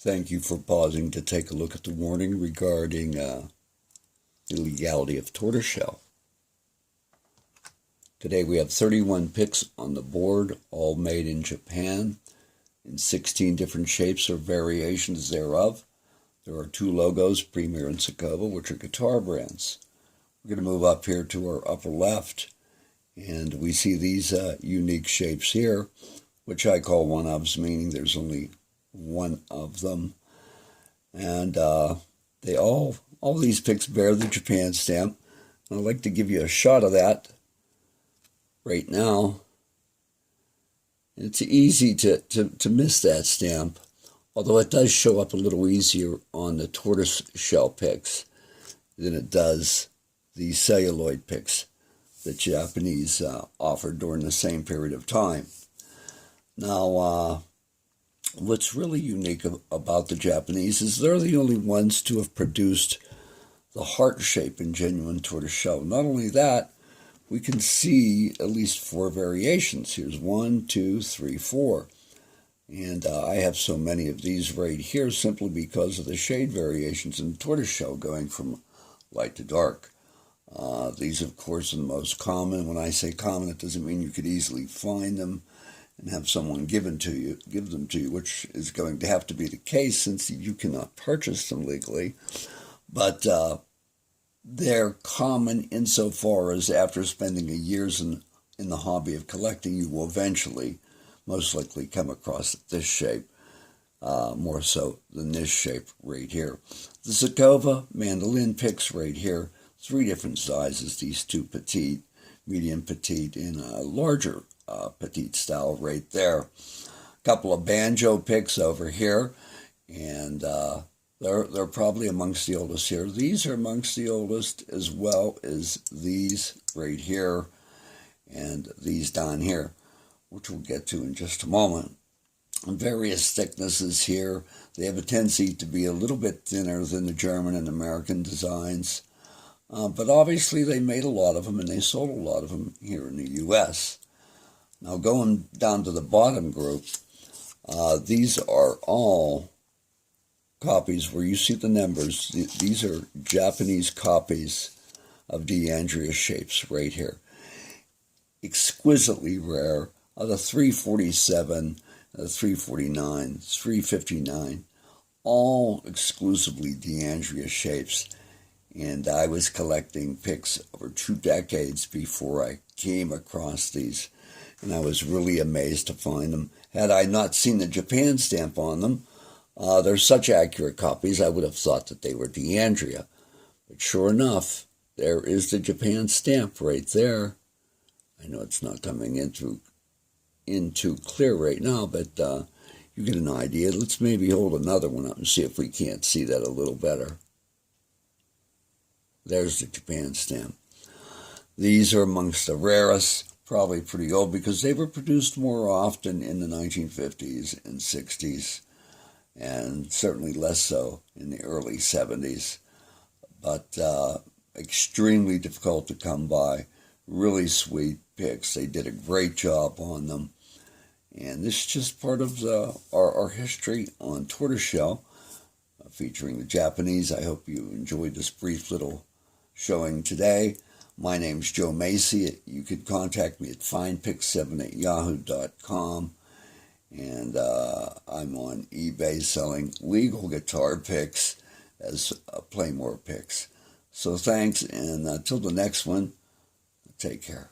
Thank you for pausing to take a look at the warning regarding the legality of tortoiseshell. Today we have 31 picks on the board, all made in Japan, in 16 different shapes or variations thereof. There are two logos, Premier and Sakova, which are guitar brands. We're going to move up here to our upper left, and we see these unique shapes here, which I call one-ofs, meaning there's only one of them. And they all these picks bear the Japan stamp. I'd like to give you a shot of that right now. It's easy to miss that stamp, although it does show up a little easier on the tortoise shell picks than it does the celluloid picks that Japanese offered during the same period of time. Now, what's really unique about the Japanese is they're the only ones to have produced the heart shape in genuine tortoiseshell. Not only that, we can see at least 4 variations. Here's 1, 2, 3, 4. And I have so many of these right here simply because of the shade variations in tortoiseshell going from light to dark. These, of course, are the most common. When I say common, it doesn't mean you could easily find them and have someone give them to you, which is going to have to be the case since you cannot purchase them legally. But they're common insofar as after spending years in the hobby of collecting, you will eventually most likely come across this shape, more so than this shape right here. The Sakova mandolin picks right here, 3 different sizes, these 2 petite, medium petite, and a larger petite style right there. A couple of banjo picks over here, and they're probably amongst the oldest here. These are amongst the oldest, as well as these right here and these down here, which we'll get to in just a moment. And various thicknesses here. They have a tendency to be a little bit thinner than the German and American designs, but obviously they made a lot of them and they sold a lot of them here in the U.S. Now going down to the bottom group, these are all copies where you see the numbers. These are Japanese copies of DeAndrea shapes right here. Exquisitely rare. The 347, the 349, 359, all exclusively DeAndrea shapes. And I was collecting picks over 2 decades before I came across these. And I was really amazed to find them. Had I not seen the Japan stamp on them, they're such accurate copies, I would have thought that they were DeAndrea. But sure enough, there is the Japan stamp right there. I know it's not coming in too clear right now, but you get an idea. Let's maybe hold another one up and see if we can't see that a little better. There's the Japan stamp. These are amongst the rarest, probably pretty old, because they were produced more often in the 1950s and 60s, and certainly less so in the early 70s. But extremely difficult to come by. Really sweet picks. They did a great job on them. And this is just part of our history on tortoiseshell, featuring the Japanese. I hope you enjoyed this brief little showing today. My name's Joe Macy. You could contact me at findpick7@yahoo.com. And I'm on eBay selling legal guitar picks as Playmore picks. So thanks, and until the next one, take care.